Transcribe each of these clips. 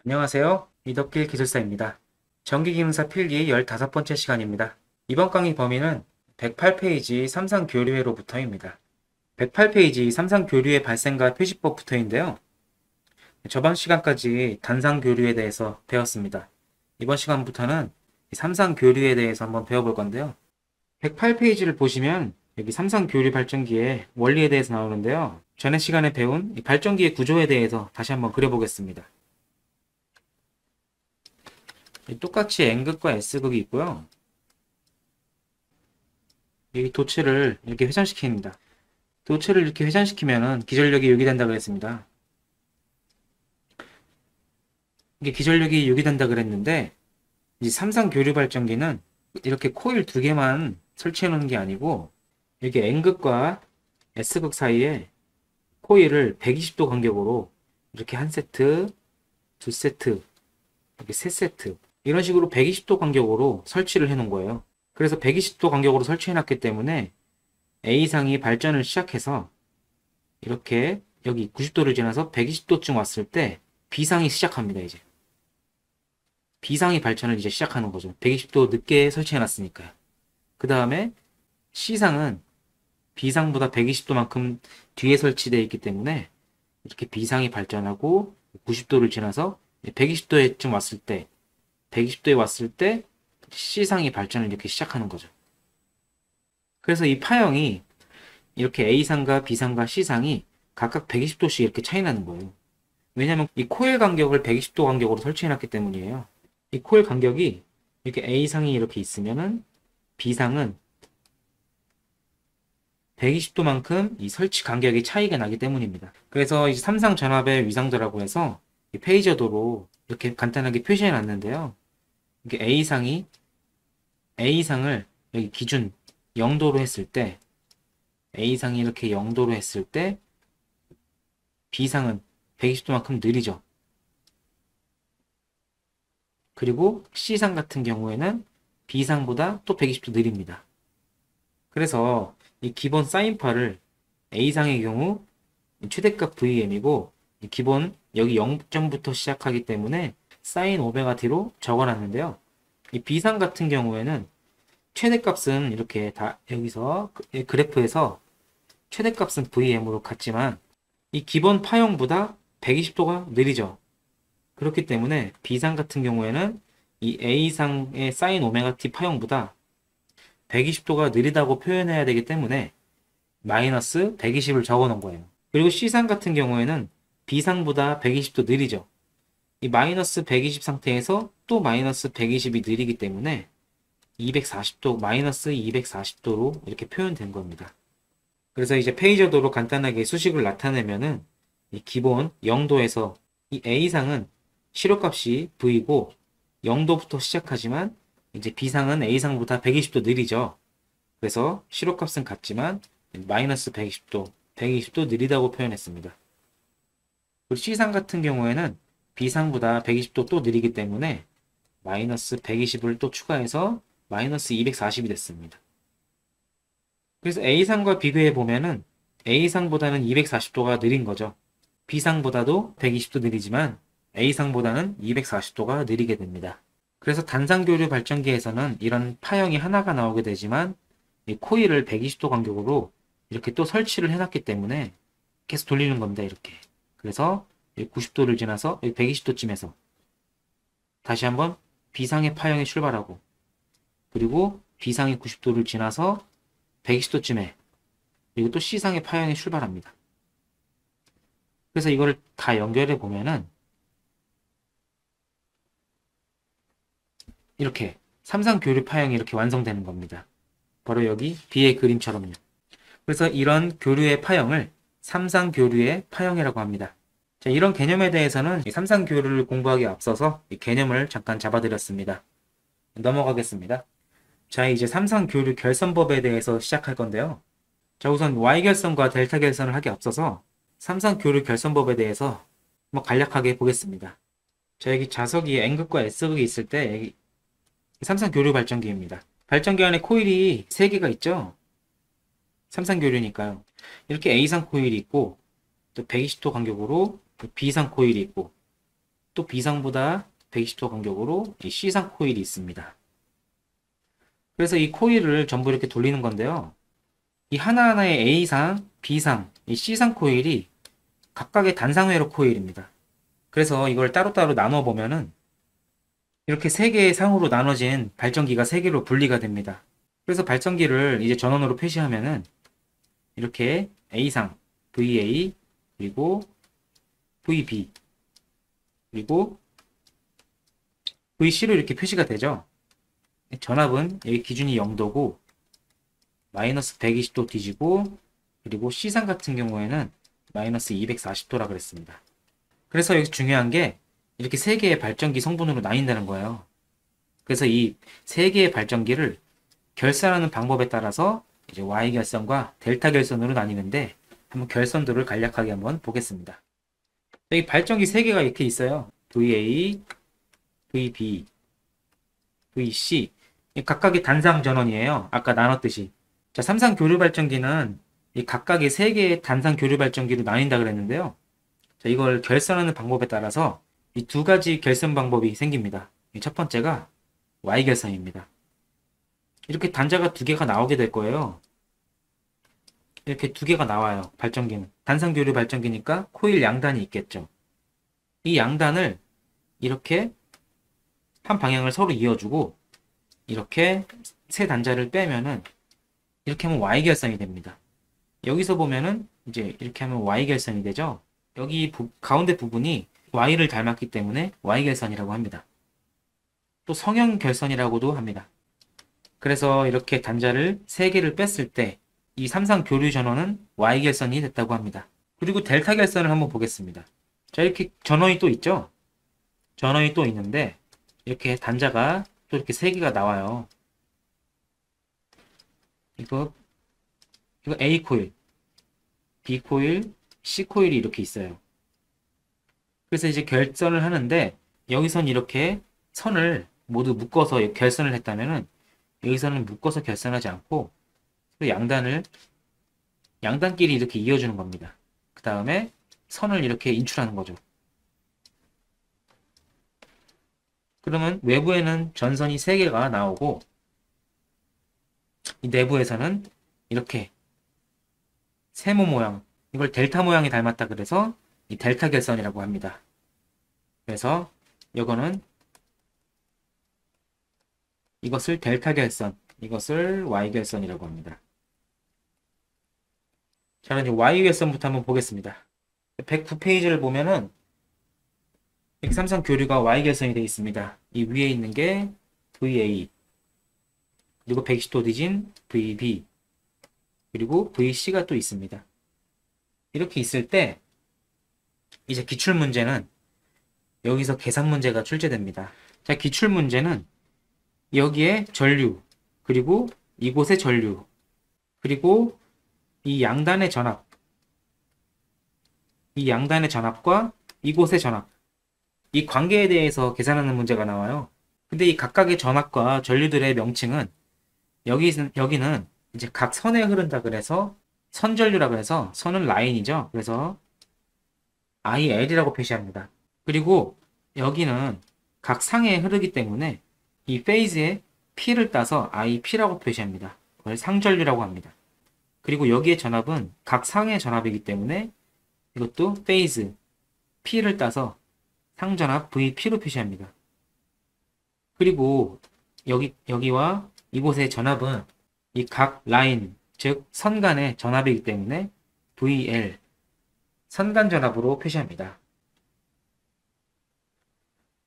안녕하세요. 이덕길 기술사입니다. 전기기능사 필기 15번째 시간입니다. 이번 강의 범위는 108페이지 삼상교류회로부터입니다. 108페이지 삼상교류회 발생과 표시법부터인데요. 저번 시간까지 단상교류에 대해서 배웠습니다. 이번 시간부터는 삼상교류에 대해서 한번 배워볼 건데요. 108페이지를 보시면 여기 삼상교류 발전기의 원리에 대해서 나오는데요. 전에 시간에 배운 이 발전기의 구조에 대해서 다시 한번 그려보겠습니다. 똑같이 N극과 S극이 있고요. 여기 도체를 이렇게 회전시킵니다. 도체를 이렇게 회전시키면은 기전력이 유기된다 그랬습니다. 이게 기전력이 유기된다 그랬는데 이 삼상 교류 발전기는 이렇게 코일 두 개만 설치해 놓는 게 아니고 여기 N극과 S극 사이에 코일을 120도 간격으로 이렇게 한 세트, 두 세트, 이렇게 세 세트 이런 식으로 120도 간격으로 설치를 해 놓은 거예요. 그래서 120도 간격으로 설치해 놨기 때문에 A상이 발전을 시작해서 이렇게 여기 90도를 지나서 120도쯤 왔을 때 B상이 시작합니다. 이제 B상이 발전을 이제 시작하는 거죠. 120도 늦게 설치해 놨으니까요. 그 다음에 C상은 B상보다 120도만큼 뒤에 설치되어 있기 때문에 이렇게 B상이 발전하고 90도를 지나서 120도에쯤 왔을 때 120도에 왔을 때 C상이 발전을 이렇게 시작하는 거죠. 그래서 이 파형이 이렇게 A상과 B상과 C상이 각각 120도씩 이렇게 차이 나는 거예요. 왜냐하면 이 코일 간격을 120도 간격으로 설치해 놨기 때문이에요. 이 코일 간격이 이렇게 A상이 이렇게 있으면은 B상은 120도만큼 이 설치 간격의 차이가 나기 때문입니다. 그래서 이 삼상 전압의 위상도라고 해서 이 페이저도로 이렇게 간단하게 표시해 놨는데요. 이게 A상을 여기 기준 0도로 했을 때 A상이 이렇게 0도로 했을 때 B상은 120도만큼 느리죠. 그리고 C상 같은 경우에는 B상보다 또 120도 느립니다. 그래서 이 기본 사인파를 A상의 경우 최대값 VM이고 기본 여기 0점부터 시작하기 때문에 사인 오메가 t로 적어놨는데요. 이 B상 같은 경우에는 최대값은 이렇게 다 여기서 그래프에서 최대값은 VM으로 같지만 이 기본 파형보다 120도가 느리죠. 그렇기 때문에 B상 같은 경우에는 이 A상의 사인 오메가 t 파형보다 120도가 느리다고 표현해야 되기 때문에 마이너스 120을 적어 놓은 거예요. 그리고 C상 같은 경우에는 B상보다 120도 느리죠. 이 마이너스 120 상태에서 또 마이너스 120이 느리기 때문에 240도, 마이너스 240도로 이렇게 표현된 겁니다. 그래서 이제 페이저도로 간단하게 수식을 나타내면은 이 기본 0도에서 이 A상은 실효값이 V고 0도부터 시작하지만 이제 B상은 A상보다 120도 느리죠. 그래서 실효값은 같지만 마이너스 120도, 120도 느리다고 표현했습니다. 그리고 C상 같은 경우에는 B상보다 120도 또 느리기 때문에 마이너스 120을 또 추가해서 마이너스 240이 됐습니다. 그래서 A상과 비교해 보면은 A상보다는 240도가 느린 거죠. B상보다도 120도 느리지만 A상보다는 240도가 느리게 됩니다. 그래서 단상교류 발전기에서는 이런 파형이 하나가 나오게 되지만 이 코일을 120도 간격으로 이렇게 또 설치를 해놨기 때문에 계속 돌리는 겁니다. 이렇게. 그래서 90도를 지나서 120도쯤에서 다시 한번 B상의 파형이 출발하고 그리고 B상의 90도를 지나서 120도쯤에 그리고 또 C상의 파형이 출발합니다. 그래서 이거를 다 연결해 보면은 이렇게 삼상 교류 파형이 이렇게 완성되는 겁니다. 바로 여기 B의 그림처럼요. 그래서 이런 교류의 파형을 삼상 교류의 파형이라고 합니다. 자, 이런 개념에 대해서는 삼상 교류를 공부하기 앞서서 이 개념을 잠깐 잡아드렸습니다. 넘어가겠습니다. 자, 이제 삼상 교류 결선법에 대해서 시작할 건데요. 자, 우선 Y결선과 델타 결선을 하기 앞서서 삼상 교류 결선법에 대해서 간략하게 보겠습니다. 자, 여기 자석이 N극과 S극이 있을 때 여기 삼상 교류 발전기입니다. 발전기 안에 코일이 3개가 있죠? 삼상 교류니까요. 이렇게 A상 코일이 있고 또 120도 간격으로 B상 코일이 있고 또 B상보다 120도 간격으로 이 C상 코일이 있습니다. 그래서 이 코일을 전부 이렇게 돌리는 건데요. 이 하나하나의 A상, B상, 이 C상 코일이 각각의 단상회로 코일입니다. 그래서 이걸 따로따로 나눠 보면은 이렇게 세 개의 상으로 나눠진 발전기가 세 개로 분리가 됩니다. 그래서 발전기를 이제 전원으로 표시하면은 이렇게 A상, VA, 그리고 VB, 그리고 VC로 이렇게 표시가 되죠. 전압은 여기 기준이 0도고 마이너스 120도 뒤지고, 그리고 C상 같은 경우에는 마이너스 240도라 그랬습니다. 그래서 여기 중요한 게 이렇게 세 개의 발전기 성분으로 나뉜다는 거예요. 그래서 이 세 개의 발전기를 결선하는 방법에 따라서 이제 Y 결선과 델타 결선으로 나뉘는데, 한번 결선도를 간략하게 한번 보겠습니다. 여기 발전기 세 개가 이렇게 있어요. VA, VB, VC. 각각의 단상 전원이에요. 아까 나눴듯이. 자, 삼상 교류 발전기는 이 각각의 세 개의 단상 교류 발전기로 나뉜다 그랬는데요. 자, 이걸 결선하는 방법에 따라서 이 두 가지 결선 방법이 생깁니다. 첫 번째가 Y 결선입니다. 이렇게 단자가 두 개가 나오게 될 거예요. 이렇게 두 개가 나와요. 발전기는. 단상 교류 발전기니까 코일 양단이 있겠죠. 이 양단을 이렇게 한 방향을 서로 이어주고 이렇게 세 단자를 빼면은 이렇게 하면 Y 결선이 됩니다. 여기서 보면은 이제 이렇게 하면 Y 결선이 되죠. 여기 가운데 부분이 Y를 닮았기 때문에 Y 결선이라고 합니다. 또 성형 결선이라고도 합니다. 그래서 이렇게 단자를 3개를 뺐을 때 이 삼상 교류 전원은 Y 결선이 됐다고 합니다. 그리고 델타 결선을 한번 보겠습니다. 자, 이렇게 전원이 또 있죠? 전원이 또 있는데 이렇게 단자가 또 이렇게 3개가 나와요. 이거 A 코일, B 코일, C 코일이 이렇게 있어요. 그래서 이제 결선을 하는데 여기선 이렇게 선을 모두 묶어서 결선을 했다면은 여기서는 묶어서 결선하지 않고 양단끼리 이렇게 이어주는 겁니다. 그 다음에 선을 이렇게 인출하는 거죠. 그러면 외부에는 전선이 3개가 나오고 이 내부에서는 이렇게 세모 모양, 이걸 델타 모양이 닮았다 그래서 이 델타 결선이라고 합니다. 그래서 이거는 이것을 델타 결선, 이것을 Y 결선이라고 합니다. 자, 이제 Y 결선부터 한번 보겠습니다. 109페이지를 보면은 이렇게 삼성 교류가 Y 결선이 되어 있습니다. 이 위에 있는 게 VA, 그리고 120도 뒤진 VB, 그리고 VC가 또 있습니다. 이렇게 있을 때 이제 기출 문제는 여기서 계산 문제가 출제됩니다. 자, 기출 문제는 여기에 전류, 그리고 이곳의 전류, 그리고 이 양단의 전압, 이 양단의 전압과 이곳의 전압, 이 관계에 대해서 계산하는 문제가 나와요. 근데 이 각각의 전압과 전류들의 명칭은 여기는 이제 각 선에 흐른다 그래서 선전류라고 해서 선은 라인이죠. 그래서 IL이라고 표시합니다. 그리고 여기는 각 상에 흐르기 때문에 이 페이즈에 P를 따서 IP라고 표시합니다. 그걸 상전류라고 합니다. 그리고 여기의 전압은 각 상의 전압이기 때문에 이것도 페이즈 P를 따서 상전압 VP로 표시합니다. 그리고 여기와 이곳의 전압은 이 각 라인, 즉 선 간의 전압이기 때문에 VL, 선간 전압으로 표시합니다.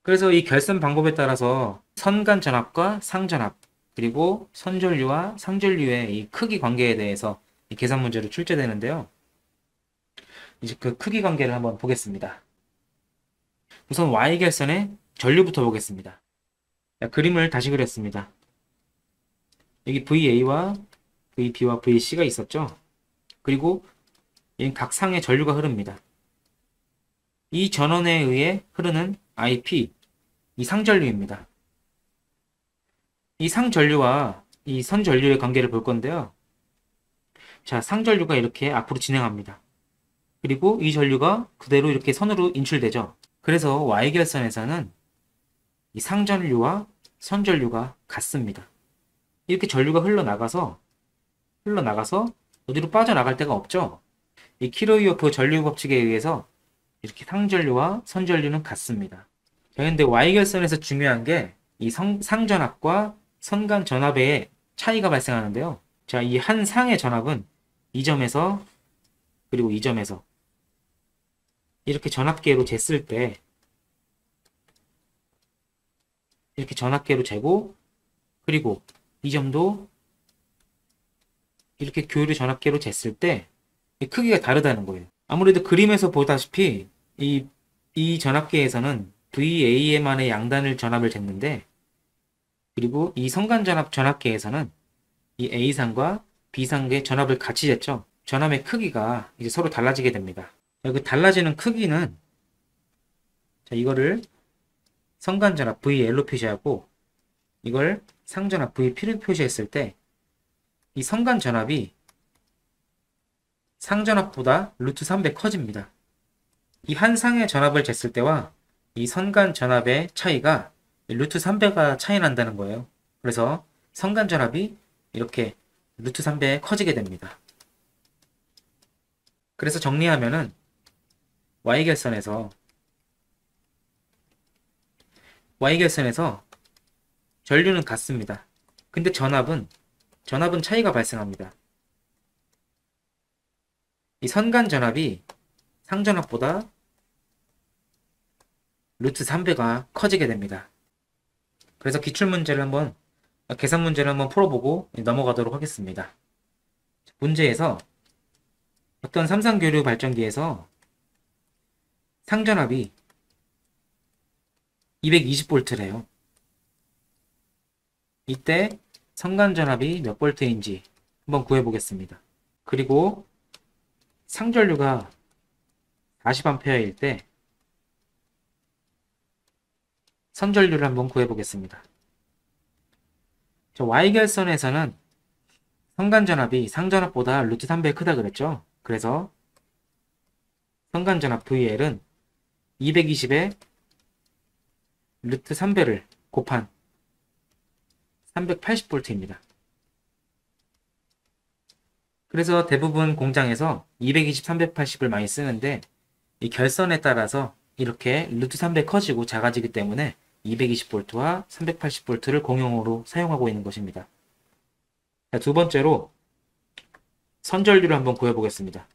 그래서 이 결선 방법에 따라서 선간 전압과 상전압, 그리고 선전류와 상전류의 이 크기 관계에 대해서 이 계산 문제로 출제되는데요. 이제 그 크기 관계를 한번 보겠습니다. 우선 Y결선의 전류부터 보겠습니다. 자, 그림을 다시 그렸습니다. 여기 VA와 VB와 VC가 있었죠. 그리고 각 상의 전류가 흐릅니다. 이 전원에 의해 흐르는 IP, 이 상전류입니다. 이 상전류와 이 선전류의 관계를 볼 건데요. 자, 상전류가 이렇게 앞으로 진행합니다. 그리고 이 전류가 그대로 이렇게 선으로 인출되죠. 그래서 Y결선에서는 이 상전류와 선전류가 같습니다. 이렇게 전류가 흘러나가서 어디로 빠져나갈 데가 없죠. 이 키르호프 전류 법칙에 의해서 이렇게 상전류와 선전류는 같습니다. 자, 근데 Y결선에서 중요한 게 이 상전압과 선간 전압의 차이가 발생하는데요. 자, 이 한 상의 전압은 이 점에서 그리고 이 점에서 이렇게 전압계로 쟀을 때 이렇게 전압계로 재고 그리고 이 점도 이렇게 교류 전압계로 쟀을 때 크기가 다르다는 거예요. 아무래도 그림에서 보다시피 이 전압계에서는 VA에만의 양단을 전압을 쟀는데 그리고 이 선간 전압계에서는 이 A상과 B상의 전압을 같이 쟀죠. 전압의 크기가 이제 서로 달라지게 됩니다. 그 달라지는 크기는 자, 이거를 선간 전압 VL로 표시하고 이걸 상전압 VP로 표시했을 때 이 선간 전압이 상전압보다 루트 3배 커집니다. 이 한 상의 전압을 쟀을 때와 이 선간 전압의 차이가 루트 3배가 차이 난다는 거예요. 그래서 선간 전압이 이렇게 루트 3배 커지게 됩니다. 그래서 정리하면은 Y결선에서 전류는 같습니다. 근데 전압은 차이가 발생합니다. 이 선간 전압이 상전압보다 루트 3배가 커지게 됩니다. 그래서 계산 문제를 한번 풀어보고 넘어가도록 하겠습니다. 문제에서 어떤 삼상교류 발전기에서 상전압이 220V래요. 이때 선간 전압이 몇 볼트인지 한번 구해보겠습니다. 그리고 상전류가 40A일 때 선전류를 한번 구해보겠습니다. Y결선에서는 선간 전압이 상전압보다 루트 3배 크다 그랬죠. 그래서 선간 전압 VL은 220에 루트 3배를 곱한 380V입니다. 그래서 대부분 공장에서 220, 380을 많이 쓰는데 이 결선에 따라서 이렇게 루트 3배 커지고 작아지기 때문에 220V와 380V를 공용으로 사용하고 있는 것입니다. 자, 두 번째로 선전류를 한번 구해보겠습니다.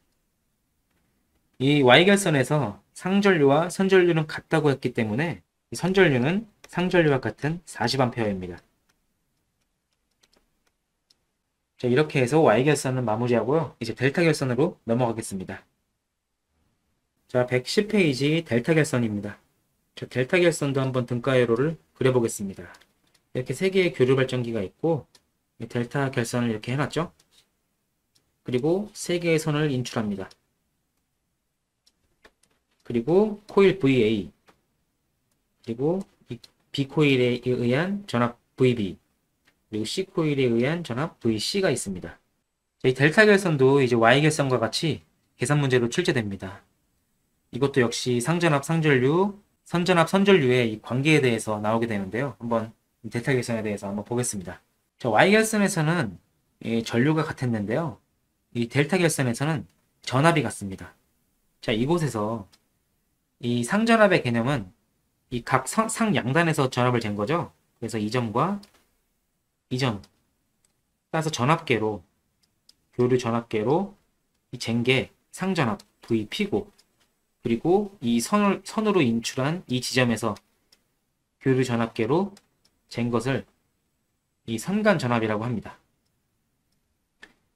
이 Y결선에서 상전류와 선전류는 같다고 했기 때문에 이 선전류는 상전류와 같은 40A입니다. 자, 이렇게 해서 Y결선은 마무리하고요. 이제 델타결선으로 넘어가겠습니다. 자, 110페이지 델타결선입니다. 자, 델타결선도 한번 등가회로를 그려보겠습니다. 이렇게 3개의 교류 발전기가 있고 델타 결선을 이렇게 해놨죠. 그리고 3개의 선을 인출합니다. 그리고 코일 VA 그리고 이 B 코일에 의한 전압 VB 그리고 C 코일에 의한 전압 VC가 있습니다. 이 델타 결선도 이제 Y 결선과 같이 계산 문제로 출제됩니다. 이것도 역시 상전압 상전류, 선전압 선전류의 이 관계에 대해서 나오게 되는데요. 한번 델타 결선에 대해서 한번 보겠습니다. 자, Y 결선에서는 전류가 같았는데요. 이 델타 결선에서는 전압이 같습니다. 자, 이곳에서 이 상전압의 개념은 이 각 상양단에서 전압을 잰 거죠. 그래서 이 점과 이 점 따라서 전압계로 교류 전압계로 이 잰 게 상전압 VP고 그리고 이 선으로 인출한 이 지점에서 교류 전압계로 잰 것을 이 선간 전압이라고 합니다.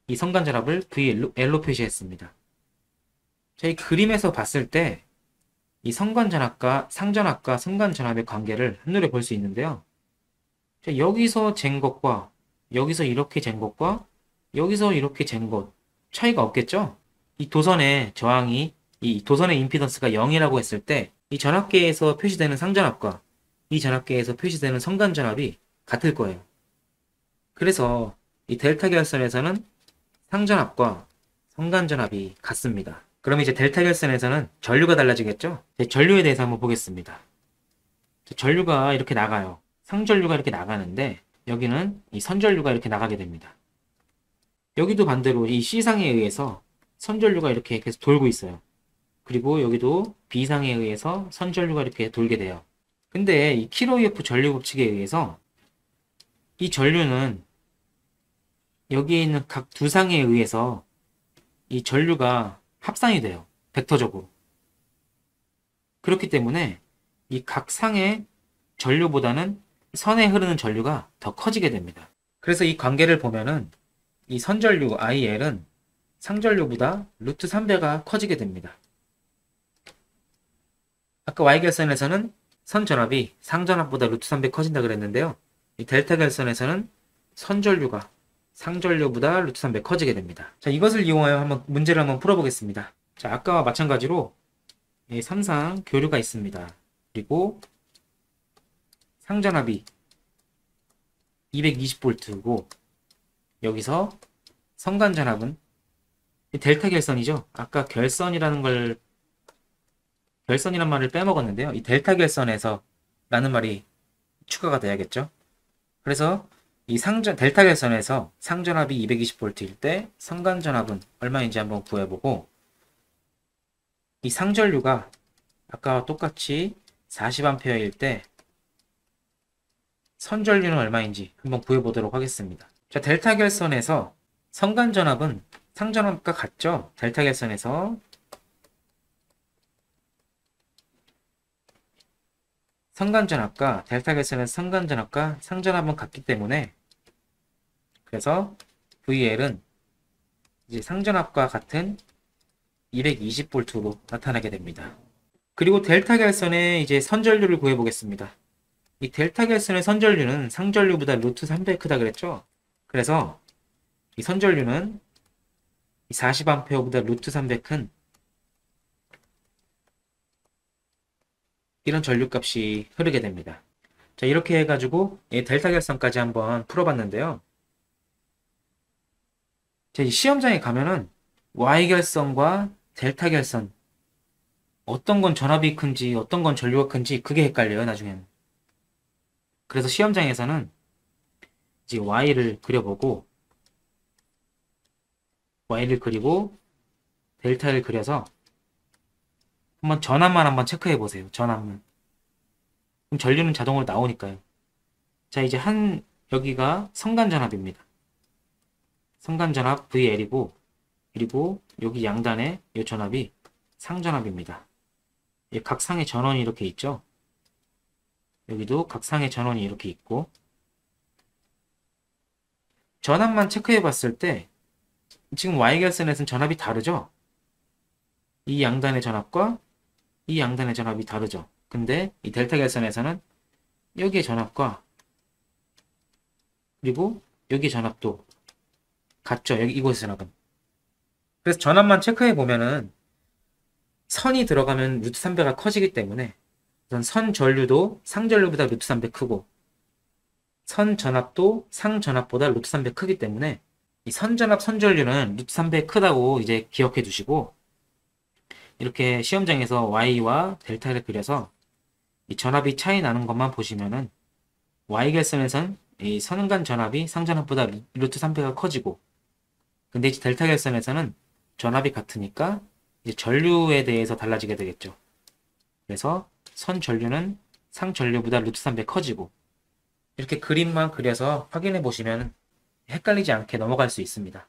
이 선간 전압을 VL로 표시했습니다. 자, 이 그림에서 봤을 때 이 선간 전압과 상전압과 선간 전압의 관계를 한눈에 볼 수 있는데요. 자, 여기서 잰 것과 여기서 이렇게 잰 것과 여기서 이렇게 잰 것 차이가 없겠죠? 이 도선의 저항이 이 도선의 임피던스가 0이라고 했을 때 이 전압계에서 표시되는 상전압과 이 전압계에서 표시되는 선간 전압이 같을 거예요. 그래서 이 델타 결선에서는 상전압과 선간 전압이 같습니다. 그럼 이제 델타 결선에서는 전류가 달라지겠죠? 전류에 대해서 한번 보겠습니다. 전류가 이렇게 나가요. 상전류가 이렇게 나가는데 여기는 이 선전류가 이렇게 나가게 됩니다. 여기도 반대로 이 C상에 의해서 선전류가 이렇게 계속 돌고 있어요. 그리고 여기도 B상에 의해서 선전류가 이렇게 돌게 돼요. 근데 이 키로이프 전류 법칙에 의해서 이 전류는 여기에 있는 각 두 상에 의해서 이 전류가 합산이 돼요. 벡터적으로. 그렇기 때문에 이 각 상의 전류보다는 선에 흐르는 전류가 더 커지게 됩니다. 그래서 이 관계를 보면은 이 선전류 IL은 상전류보다 루트 3배가 커지게 됩니다. 아까 Y결선에서는 선전압이 상전압보다 루트 3배 커진다 그랬는데요. 이 델타 결선에서는 선전류가 상전류보다 루트 3배 커지게 됩니다. 자, 이것을 이용하여 문제를 한번 풀어보겠습니다. 자, 아까와 마찬가지로 이 선상 교류가 있습니다. 그리고 상전압이 220V고 여기서 성간전압은 델타 결선이죠. 아까 결선이란 말을 빼먹었는데요. 이 델타 결선에서 라는 말이 추가가 돼야겠죠. 그래서 이 델타 결선에서 상전압이 220V일 때 성간전압은 얼마인지 한번 구해보고 이 상전류가 아까와 똑같이 40A일 때 선전류는 얼마인지 한번 구해보도록 하겠습니다. 자, 델타 결선에서 성간전압은 상전압과 같죠? 델타 결선에서 성간전압과 델타 결선에서 성간전압과 상전압은 같기 때문에 그래서 VL은 이제 상전압과 같은 220V로 나타나게 됩니다. 그리고 델타 결선의 이제 선전류를 구해보겠습니다. 이 델타 결선의 선전류는 상전류보다 루트 3배 크다 그랬죠? 그래서 이 선전류는 이 40A보다 루트 3배 큰 이런 전류값이 흐르게 됩니다. 자, 이렇게 해가지고 이 델타 결선까지 한번 풀어봤는데요. 자, 이 시험장에 가면은 Y결선과 델타 결선 어떤 건 전압이 큰지 어떤 건 전류가 큰지 그게 헷갈려요, 나중에는. 그래서 시험장에서는 이제 Y를 그려보고 Y를 그리고 델타를 그려서 한번 전압만 한번 체크해 보세요. 전압만. 그럼 전류는 자동으로 나오니까요. 자, 이제 여기가 성간전압입니다. 성간전압 VL이고 그리고 여기 양단에 이 전압이 상전압입니다. 각 상의 전원이 이렇게 있죠. 여기도 각 상의 전원이 이렇게 있고 전압만 체크해 봤을 때 지금 Y결선에서는 전압이 다르죠. 이 양단의 전압과 이 양단의 전압이 다르죠. 근데 이 델타 결선에서는 여기의 전압과 그리고 여기의 전압도 같죠. 여기 이곳의 전압은. 그래서 전압만 체크해 보면은 선이 들어가면 루트 3배가 커지기 때문에 우선 선 전류도 상전류보다 루트 3배 크고 선 전압도 상 전압보다 루트 3배 크기 때문에 이 선전압 선전류는 루트 3배 크다고 이제 기억해 두시고 이렇게 시험장에서 Y와 델타를 그려서 이 전압이 차이 나는 것만 보시면은 Y결선에선 이 선간 전압이 상전압보다 루트 3배가 커지고 근데 이제 델타 결선에서는 전압이 같으니까 이제 전류에 대해서 달라지게 되겠죠. 그래서 선 전류는 상 전류보다 루트 3배 커지고 이렇게 그림만 그려서 확인해 보시면 헷갈리지 않게 넘어갈 수 있습니다.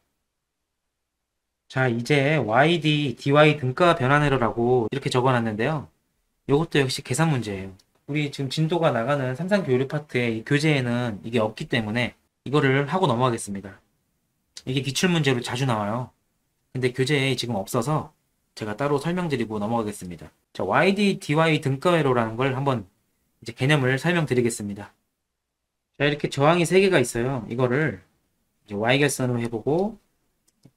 자, 이제 YD, DY 등가 변환회로라고 이렇게 적어놨는데요. 이것도 역시 계산 문제예요. 우리 지금 진도가 나가는 삼상 교류 파트의 이 교재에는 이게 없기 때문에 이거를 하고 넘어가겠습니다. 이게 기출문제로 자주 나와요. 근데 교재에 지금 없어서 제가 따로 설명드리고 넘어가겠습니다. 자, YD, DY 등가회로라는 걸 한번 이제 개념을 설명드리겠습니다. 자, 이렇게 저항이 3개가 있어요. 이거를 이제 Y결선으로 해보고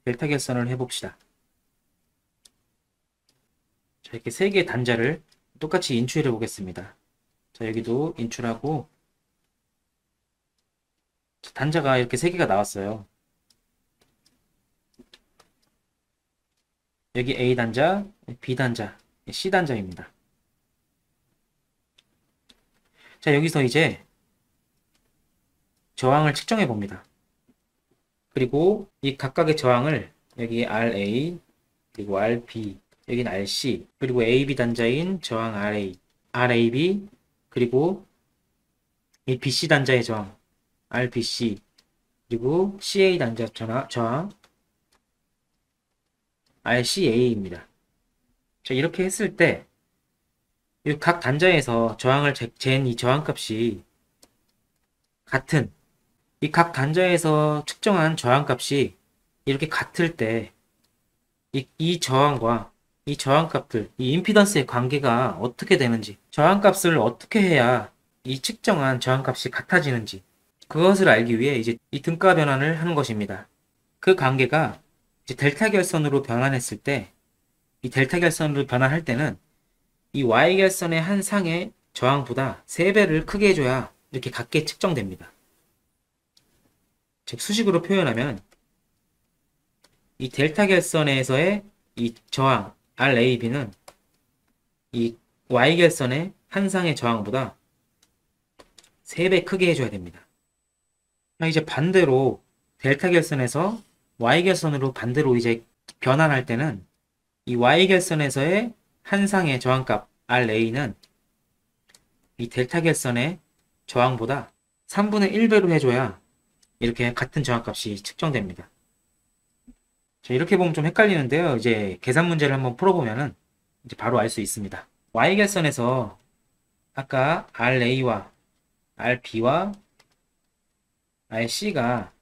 델타 결선을 해봅시다. 자, 이렇게 3개의 단자를 똑같이 인출해 보겠습니다. 자, 여기도 인출하고 단자가 이렇게 3개가 나왔어요. 여기 A단자, B단자, C단자입니다. 자, 여기서 이제 저항을 측정해 봅니다. 그리고 이 각각의 저항을 여기 RA, 그리고 RB, 여기는 RC, 그리고 AB 단자인 저항 RA, RAB, 그리고 이 BC 단자의 저항 RBC, 그리고 CA 단자 저항 RCA입니다. 자, 이렇게 했을 때 각 단자에서 저항을 잰 이 저항값이 같은, 이 각 단자에서 측정한 저항값이 이렇게 같을 때 이 저항과 이 저항값들, 이 임피던스의 관계가 어떻게 되는지, 저항값을 어떻게 해야 이 측정한 저항값이 같아지는지, 그것을 알기 위해 이제 이 등가 변환을 하는 것입니다. 그 관계가 이제 델타 결선으로 변환했을 때, 이 델타 결선으로 변환할 때는 이 Y결선의 한 상의 저항보다 3배를 크게 해줘야 이렇게 같게 측정됩니다. 즉 수식으로 표현하면 이 델타 결선에서의 이 저항 RAB는 이 Y결선의 한 상의 저항보다 3배 크게 해줘야 됩니다. 이제 반대로 델타 결선에서 Y결선으로 반대로 이제 변환할 때는 이 Y결선에서의 한 상의 저항값 RA는 이 델타 결선의 저항보다 3분의 1배로 해줘야 이렇게 같은 저항값이 측정됩니다. 자, 이렇게 보면 좀 헷갈리는데요. 이제 계산 문제를 한번 풀어보면은 이제 바로 알 수 있습니다. Y결선에서 아까 RA와 RB와 RC가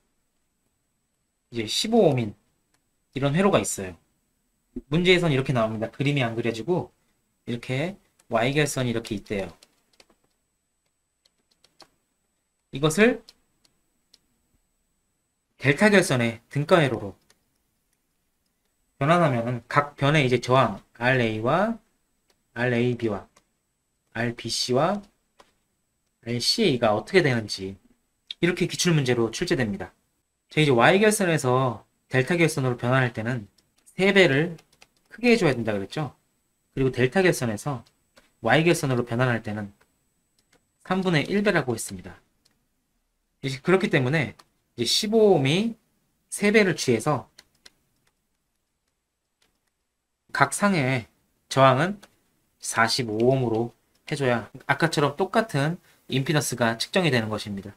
이제 15옴인 이런 회로가 있어요. 문제에선 이렇게 나옵니다. 그림이 안 그려지고 이렇게 Y결선이 이렇게 있대요. 이것을 델타 결선의 등가 회로로 변환하면 각 변의 이제 저항 RA와 RAB와 RBC와 RCA가 어떻게 되는지 이렇게 기출문제로 출제됩니다. 자, 이제 Y결선에서 델타 결선으로 변환할 때는 3배를 크게 해줘야 된다 그랬죠? 그리고 델타 결선에서 Y결선으로 변환할 때는 3분의 1배라고 했습니다. 이제 그렇기 때문에 이제 15옴이 3배를 취해서 각 상의 저항은 45옴으로 해줘야 아까처럼 똑같은 임피던스가 측정이 되는 것입니다.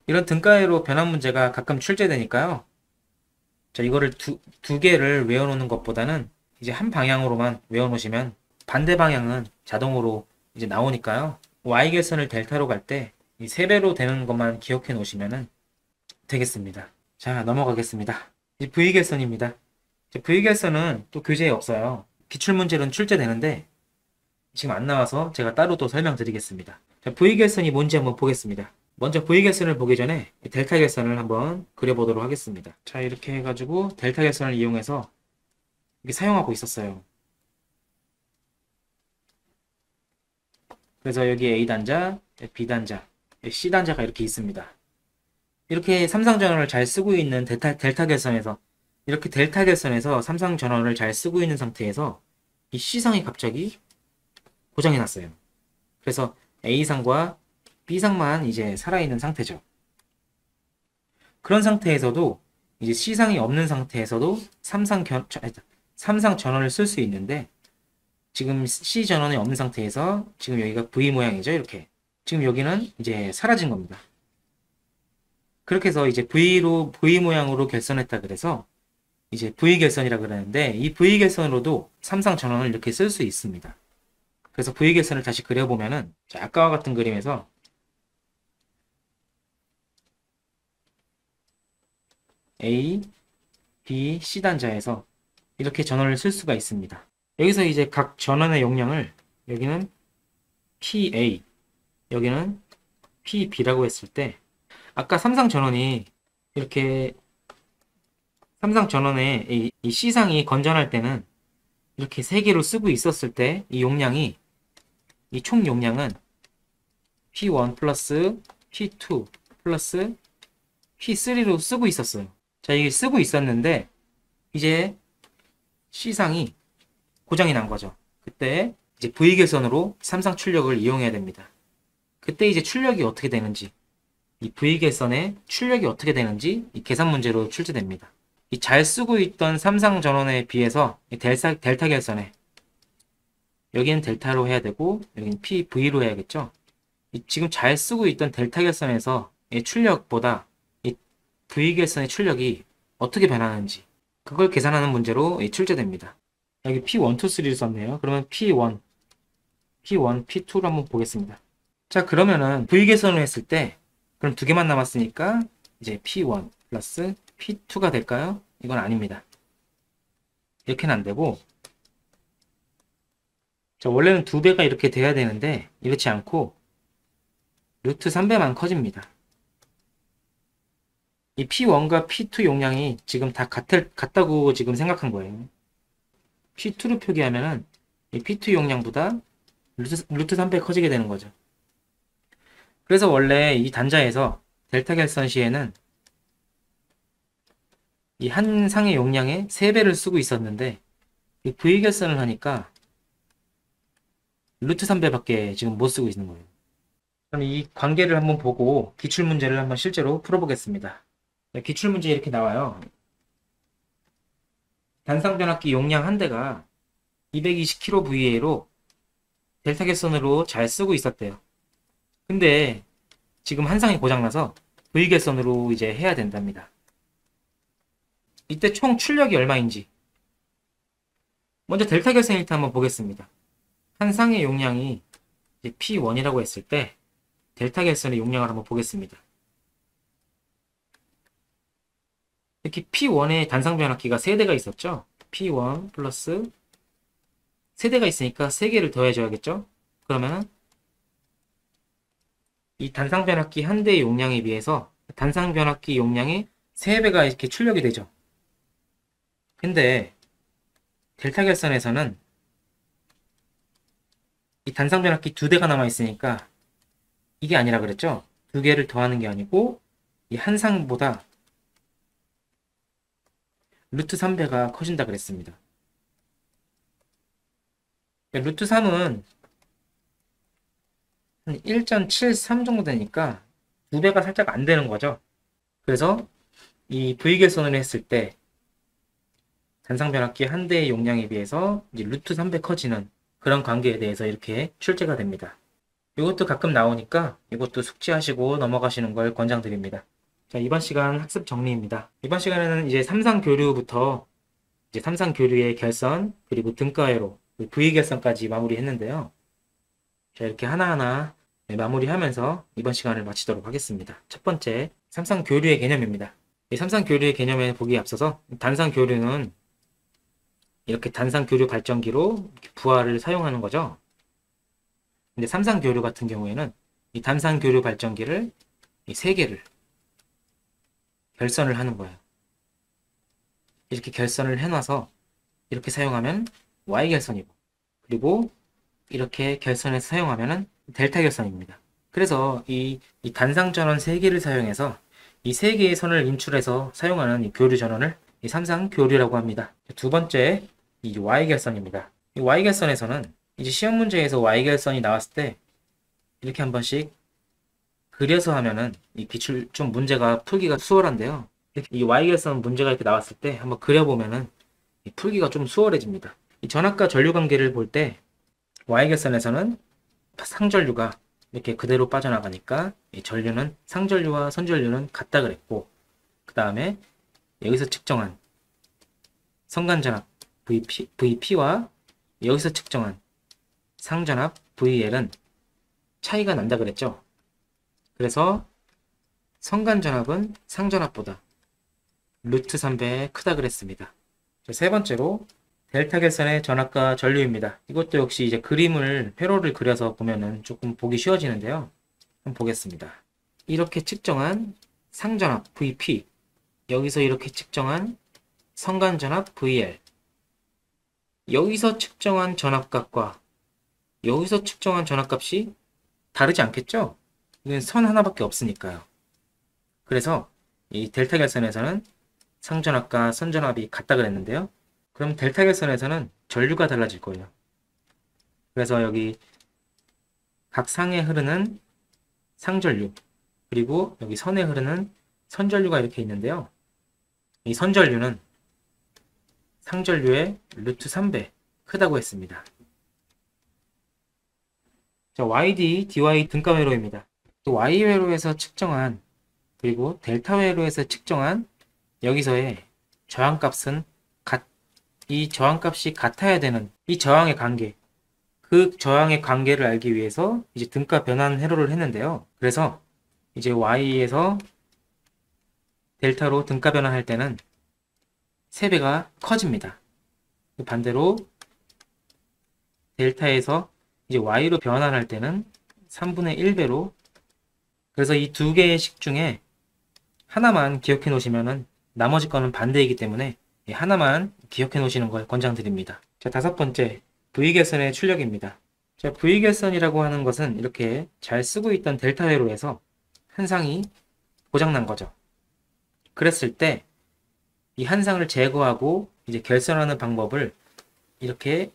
이런 등가회로 변환 문제가 가끔 출제되니까요. 자, 이거를 두 개를 외워놓는 것보다는 이제 한 방향으로만 외워놓으시면 반대 방향은 자동으로 이제 나오니까요. Y결선을 델타로 갈 때 이 3배로 되는 것만 기억해 놓으시면 되겠습니다. 자, 넘어가겠습니다. 이제 V결선입니다. V결선은 또 교재에 없어요. 기출문제로는 출제되는데 지금 안 나와서 제가 따로 또 설명드리겠습니다. 자, V결선이 뭔지 한번 보겠습니다. 먼저 V결선을 보기 전에 델타 결선을 한번 그려보도록 하겠습니다. 자, 이렇게 해가지고 델타 결선을 이용해서 이렇게 사용하고 있었어요. 그래서 여기 A단자, B단자, C단자가 이렇게 있습니다. 이렇게 삼상전원을 잘 쓰고 있는 델타 결선에서 이렇게 델타 결선에서 삼상전원을 잘 쓰고 있는 상태에서 이 C상이 갑자기 고장이 났어요. 그래서 A상과 B상만 이제 살아있는 상태죠. 그런 상태에서도 이제 C상이 없는 상태에서도 삼상 전원을 쓸 수 있는데 지금 C 전원이 없는 상태에서 지금 여기가 V 모양이죠. 이렇게. 지금 여기는 이제 사라진 겁니다. 그렇게 해서 이제 V 모양으로 결선했다 그래서 이제 V 결선이라 그러는데 이 V 결선으로도 삼상 전원을 이렇게 쓸 수 있습니다. 그래서 V 결선을 다시 그려보면은 자, 아까와 같은 그림에서 A, B, C 단자에서 이렇게 전원을 쓸 수가 있습니다. 여기서 이제 각 전원의 용량을 여기는 PA, 여기는 PB라고 했을 때 아까 삼상 전원이 이렇게 삼상 전원에 이 C상이 건전할 때는 이렇게 3개로 쓰고 있었을 때 이 용량이 이 총 용량은 P1 플러스 P2 플러스 P3로 쓰고 있었어요. 자, 이게 쓰고 있었는데 이제 C상이 고장이 난 거죠. 그때 이제 V개선으로 삼상 출력을 이용해야 됩니다. 그때 이제 출력이 어떻게 되는지, 이 V개선의 출력이 어떻게 되는지 이 계산 문제로 출제됩니다. 이 잘 쓰고 있던 삼상 전원에 비해서 이 델타 결선에, 여기는 델타로 해야 되고 여기는 PV로 해야겠죠. 지금 잘 쓰고 있던 델타 결선에서 이 출력보다 이 V 결선의 출력이 어떻게 변하는지 그걸 계산하는 문제로 출제됩니다. 여기 P1, 2, 3를 썼네요. 그러면 P1, P2로 한번 보겠습니다. 자, 그러면은 V 개선을 했을 때 그럼 두 개만 남았으니까 이제 P1 플러스 P2가 될까요? 이건 아닙니다. 이렇게는 안 되고, 자, 원래는 두 배가 이렇게 돼야 되는데 이렇지 않고 루트 3배만 커집니다. 이 P1과 P2 용량이 지금 다 같다고 지금 생각한 거예요. P2로 표기하면은 이 P2 용량보다 루트 3배 커지게 되는 거죠. 그래서 원래 이 단자에서 델타 결선 시에는 이 한 상의 용량의 3배를 쓰고 있었는데 이 V 결선을 하니까 루트 3배밖에 지금 못 쓰고 있는 거예요. 그럼 이 관계를 한번 보고 기출문제를 한번 실제로 풀어보겠습니다. 기출문제 이렇게 나와요. 단상변압기 용량 한 대가 220kVA로 델타 결선으로 잘 쓰고 있었대요. 근데 지금 한 상이 고장나서 V 결선으로 이제 해야 된답니다. 이때 총 출력이 얼마인지 먼저 델타 결선 일단 한번 보겠습니다. 한 상의 용량이 이제 P1이라고 했을 때 델타 결선의 용량을 한번 보겠습니다. 이렇게 P1에 단상 변압기가 3대가 있었죠. P1 플러스 3대가 있으니까 3개를 더해줘야겠죠. 그러면 이 단상 변압기 한 대의 용량에 비해서 단상 변압기 용량의 3배가 이렇게 출력이 되죠. 근데 델타 결선에서는 이 단상 변압기 2대가 남아 있으니까 이게 아니라 그랬죠. 2개를 더하는 게 아니고 이 한 상보다 루트 3배가 커진다 그랬습니다. 루트 3은 한 1.73 정도 되니까 2배가 살짝 안 되는 거죠. 그래서 이 V 결선을 했을 때 단상 변압기 한 대의 용량에 비해서 이제 루트 3배 커지는 그런 관계에 대해서 이렇게 출제가 됩니다. 이것도 가끔 나오니까 이것도 숙지하시고 넘어가시는 걸 권장드립니다. 자, 이번 시간 학습 정리입니다. 이번 시간에는 이제 삼상 교류부터 이제 삼상 교류의 결선, 그리고 등가회로, V 결선까지 마무리했는데요. 자, 이렇게 하나하나 마무리하면서 이번 시간을 마치도록 하겠습니다. 첫 번째, 삼상 교류의 개념입니다. 이 삼상 교류의 개념에 보기에 앞서서 단상 교류는 이렇게 단상 교류 발전기로 부하를 사용하는 거죠. 근데 삼상 교류 같은 경우에는 이 단상 교류 발전기를 이 3개를 결선을 하는 거예요. 이렇게 결선을 해놔서 이렇게 사용하면 Y 결선이고, 그리고 이렇게 결선해서 사용하면 델타 결선입니다. 그래서 이 단상 전원 3개를 사용해서 이 3개의 선을 인출해서 사용하는 이 교류 전원을 이 삼상 교류라고 합니다. 두 번째, 이 Y 결선입니다. 이 Y 결선에서는 이제 시험 문제에서 Y 결선이 나왔을 때 이렇게 한 번씩 그려서 하면은 이 기출 좀 문제가 풀기가 수월한데요. 이 Y 결선 문제가 이렇게 나왔을 때 한번 그려보면은 풀기가 좀 수월해집니다. 이 전압과 전류 관계를 볼 때 Y 결선에서는 상전류가 이렇게 그대로 빠져나가니까 이 전류는 상전류와 선전류는 같다 그랬고, 그 다음에 여기서 측정한 성간전압 VP와 여기서 측정한 상전압 VL은 차이가 난다 그랬죠. 그래서 성간전압은 상전압보다 루트 3배 크다 그랬습니다. 세 번째로 델타 결선의 전압과 전류입니다. 이것도 역시 이제 그림을 회로를 그려서 보면은 조금 보기 쉬워지는데요. 한번 보겠습니다. 이렇게 측정한 상전압 VP, 여기서 이렇게 측정한 성간전압 VL, 여기서 측정한 전압값과 여기서 측정한 전압값이 다르지 않겠죠? 이건 선 하나밖에 없으니까요. 그래서 이 델타 결선에서는 상전압과 선전압이 같다 그랬는데요. 그럼 델타 결선에서는 전류가 달라질 거예요. 그래서 여기 각 상에 흐르는 상전류, 그리고 여기 선에 흐르는 선전류가 이렇게 있는데요. 이 선전류는 상전류의 루트 3배 크다고 했습니다. 자, YD, DY 등가 회로입니다. 또 Y 회로에서 측정한, 그리고 델타 회로에서 측정한 여기서의 저항값은 이 저항값이 같아야 되는 이 저항의 관계, 그 저항의 관계를 알기 위해서 이제 등가 변환 회로를 했는데요. 그래서 이제 Y에서 델타로 등가 변환할 때는 3배가 커집니다. 반대로 델타에서 이제 Y로 변환할 때는 3분의 1배로, 그래서 이 두 개의 식 중에 하나만 기억해 놓으시면은 나머지 거는 반대이기 때문에 하나만 기억해 놓으시는 걸 권장드립니다. 자, 5번째, V결선의 출력입니다. 자, V결선이라고 하는 것은 이렇게 잘 쓰고 있던 델타 회로에서 한 상이 고장난 거죠. 그랬을 때 이 한 상을 제거하고 이제 결선하는 방법을 이렇게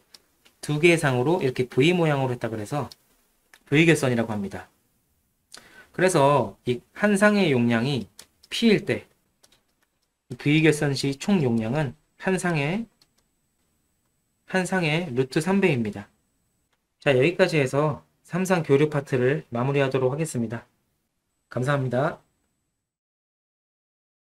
두 개의 상으로 이렇게 V 모양으로 했다 그래서 V결선이라고 합니다. 그래서 이 한 상의 용량이 P일 때 V결선 시 총 용량은 한 상의 루트 3배입니다. 자, 여기까지 해서 3상 교류 파트를 마무리하도록 하겠습니다. 감사합니다.